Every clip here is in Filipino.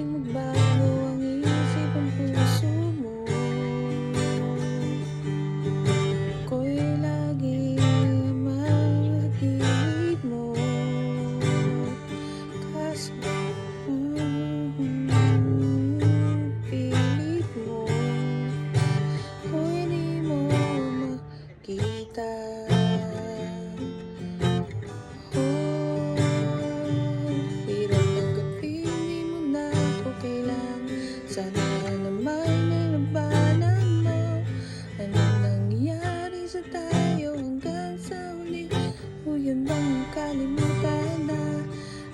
nangyaring magbago ang isip ng puso mo. Ako'y laging magigilid mo. Kaso pilit mo, ako'y di mo makita. Hirap tanggapin, di mo na ako kailangan. Sana naman nilabanan mo. Anong nangyari sa tayo hanggang sa huli? O yun bang kalimutan na?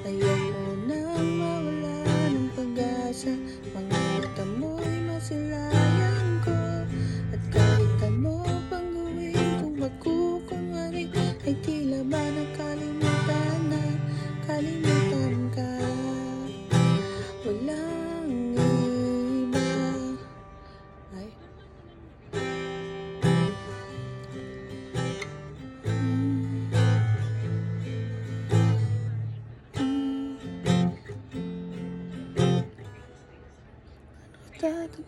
Ayoko nang mawala ng pag-asa. Mga mata mo'y masilayan ko. At kahit ano pang gawin kung magkukunwari, ay tila ba nakalimutan na kalimutan ka. Walang iba. Ay. Tatagal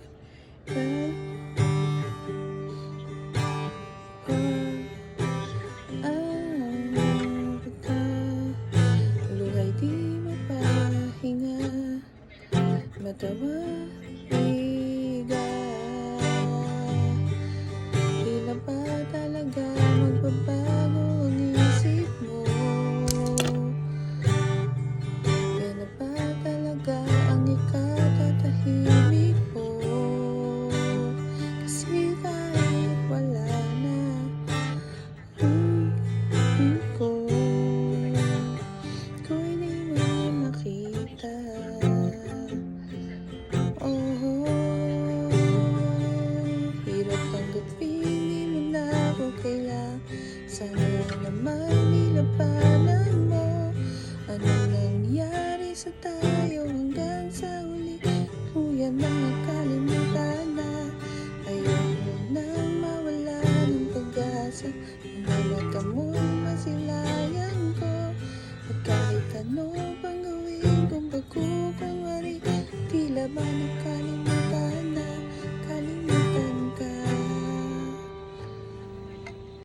pagka luhay di mapahinga, matawahiga. Tila ba talaga magbabago ang isip mo? Yan na ba talaga ang ikatatahimik mo? Kasi kahit wala na ko, ako'y di mo makita. Hirap tanggapin, di mo na ako kailangan. Sana naman nilabanan mo. Anong nangyari sa tayo hanggang sa huli? Kuya na nakalimutan na. Ayoko nang mawala ng pag-asa. Mga mata mo'y masilayan ko. At kahit ano pang gawin kung pagkukunwari, tila ba nakalimutan